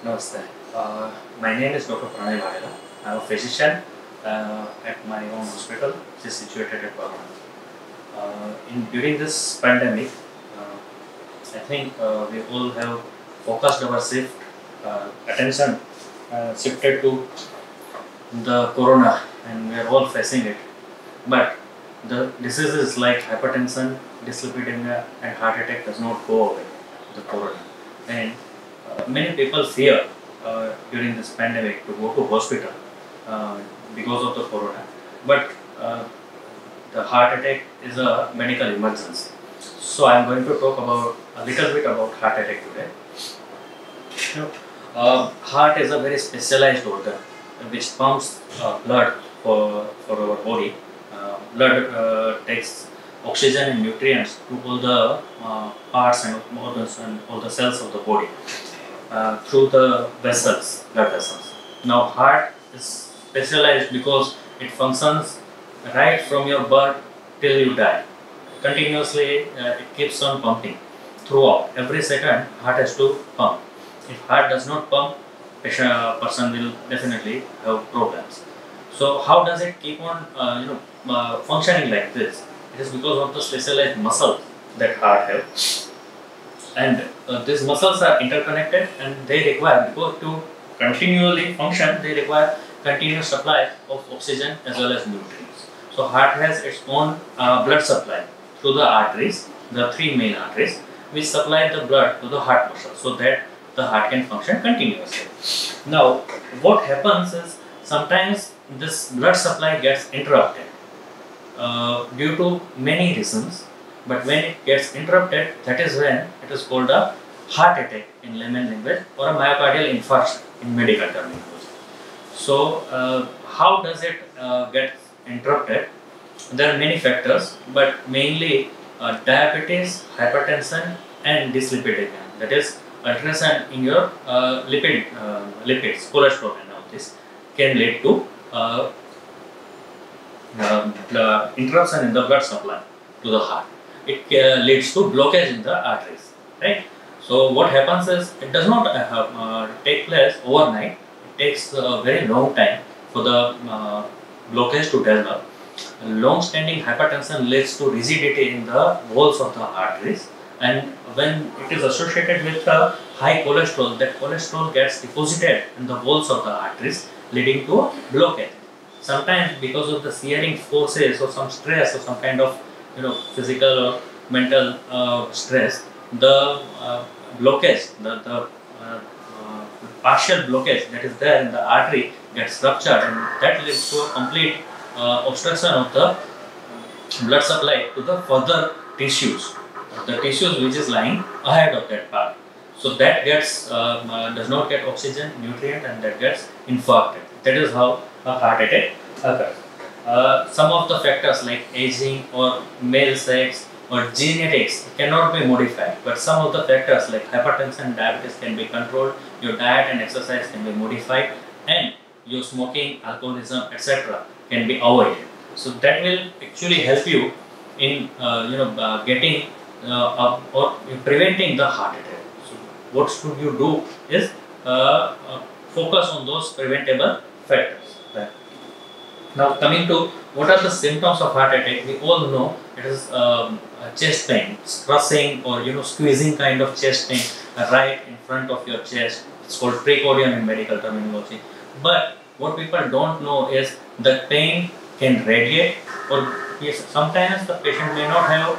Namaste. My name is Dr. Pranay Vahela. I'm a physician at my own hospital, which is situated at Bhavana. During this pandemic, uh, I think we all have focused our attention shifted to the corona, and we are all facing it. But the diseases like hypertension, dyslipidemia, and heart attack does not go away with the corona. And many people fear during this pandemic to go to hospital uh, because of the corona. But the heart attack is a medical emergency. So I am going to talk about a little bit about heart attack today. You know, heart is a very specialized organ which pumps blood for our body. Blood takes oxygen and nutrients to all the parts and organs and all the cells of the body through the vessels, blood vessels. Now, heart is specialized because it functions right from your birth till you die. Continuously, it keeps on pumping throughout. Every second, heart has to pump. If heart does not pump, person will definitely have problems. So, how does it keep on, functioning like this? It is because of the specialized muscles that heart has, and these muscles are interconnected, and they require, because to continually function, they require continuous supply of oxygen as well as nutrients. So, heart has its own blood supply through the arteries, the three main arteries, which supply the blood to the heart muscle so that the heart can function continuously. Now, what happens is sometimes this blood supply gets interrupted due to many reasons, but when it gets interrupted, that is when it is called a heart attack in layman language, or a myocardial infarction in medical terminology. So, how does it get interrupted? There are many factors, but mainly diabetes, hypertension, and dyslipidemia. That is, alteration in your lipids, cholesterol, and all this can lead to interruption in the blood supply to the heart. It leads to blockage in the arteries, right? So what happens is, it does not take place overnight. It takes a very long time for the blockage to develop. Long-standing hypertension leads to rigidity in the walls of the arteries, and when it is associated with the high cholesterol, that cholesterol gets deposited in the walls of the arteries, leading to a blockage. Sometimes because of the shearing forces or some stress or some kind of physical or mental stress, the blockage, partial blockage that is there in the artery gets ruptured, and that leads to a complete obstruction of the blood supply to the further tissues, the tissues which is lying ahead of that part. So that gets does not get oxygen, nutrient, and that gets infarcted. That is how a heart attack occurs. Some of the factors like aging or male sex or genetics cannot be modified, but some of the factors like hypertension, diabetes can be controlled. Your diet and exercise can be modified, and your smoking, alcoholism, etc. can be avoided. So that will actually help you in getting or preventing the heart attack. So what should you do is focus on those preventable factors. Right. Now, coming to what are the symptoms of heart attack, we all know it is chest pain, crushing or squeezing kind of chest pain right in front of your chest. It's called precordium in medical terminology. But what people don't know is that pain can radiate, or yes, sometimes the patient may not have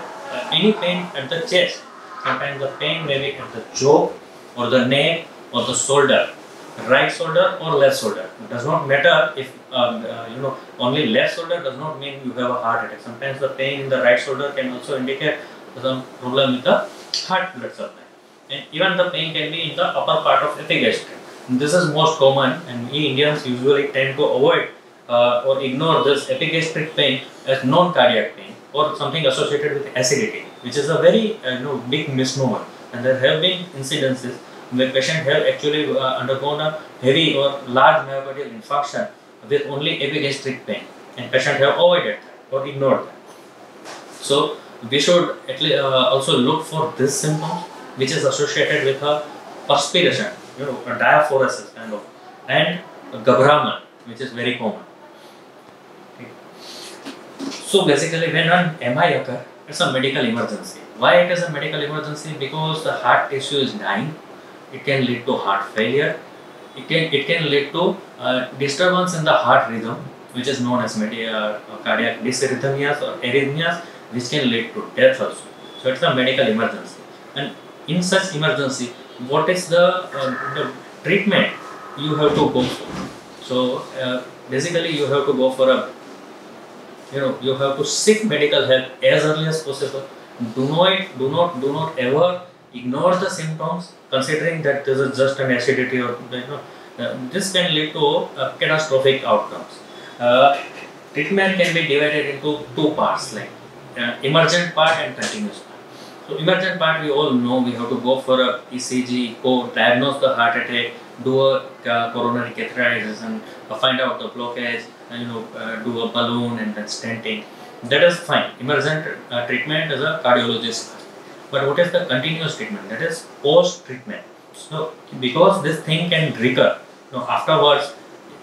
any pain at the chest. Sometimes the pain may be at the jaw or the neck or the shoulder, right shoulder or left shoulder. It does not matter if only left shoulder does not mean you have a heart attack. Sometimes the pain in the right shoulder can also indicate some problem with the heart blood supply. And even the pain can be in the upper part of epigastric. This is most common, and we Indians usually tend to avoid or ignore this epigastric pain as non-cardiac pain or something associated with acidity, which is a very big misnomer. And there have been incidences where patients have actually undergone a heavy or large myocardial infarction with only epigastric pain, and patients have avoided that or ignored that. So we should at least also look for this symptom, which is associated with a perspiration. a diaphoresis kind of, and Gabhraman, which is very common. Okay. So basically, when an MI occurs, it's a medical emergency. Why it is a medical emergency? Because the heart tissue is dying. It can lead to heart failure. It can lead to disturbance in the heart rhythm, which is known as cardiac dysarrhythmias or arrhythmias, which can lead to death also. So it's a medical emergency. And in such emergency, what is the treatment you have to go for? So basically, you have to go for a, you have to seek medical help as early as possible. Do not ever ignore the symptoms, considering that this is just an acidity, or this can lead to catastrophic outcomes. Uh, Treatment can be divided into two parts, like emergent part and continuous part. So emergent part, we all know we have to go for a ECG, go diagnose the heart attack, do a coronary catheterization, find out the blockage, and do a balloon and then stenting. That is fine. Emergent treatment is a cardiologist. But what is the continuous treatment? That is post treatment. So because this thing can recur, afterwards,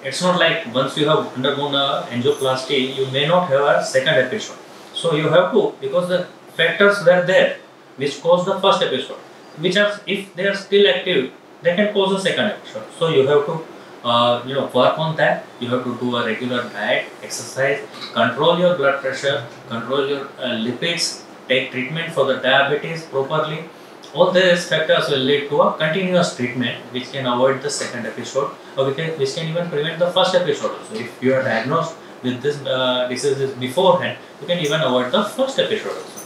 it's not like once you have undergone a angioplasty, you may not have a second episode. So you have to, because the factors were there which caused the first episode, which are, if they are still active, they can cause a second episode. So you have to work on that. You have to do a regular diet, exercise, control your blood pressure, control your lipids, take treatment for the diabetes properly. All these factors will lead to a continuous treatment, which can avoid the second episode, or which can even prevent the first episode also. If you are diagnosed with this diseases beforehand, you can even avoid the first episode also.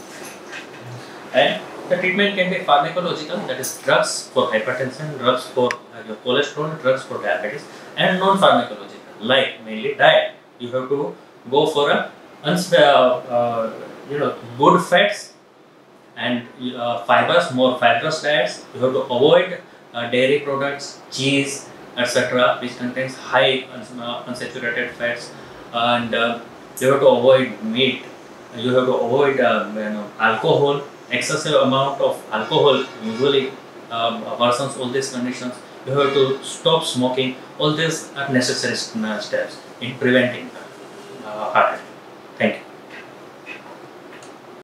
And the treatment can be pharmacological, that is drugs for hypertension, drugs for your cholesterol, drugs for diabetes, and non-pharmacological, like mainly diet. You have to go for a good fats and fibers, more fibrous diets. You have to avoid dairy products, cheese, etc., which contains high unsaturated fats, and you have to avoid meat. You have to avoid alcohol. Excessive amount of alcohol usually worsens all these conditions. You have to stop smoking. All these are necessary steps in preventing heart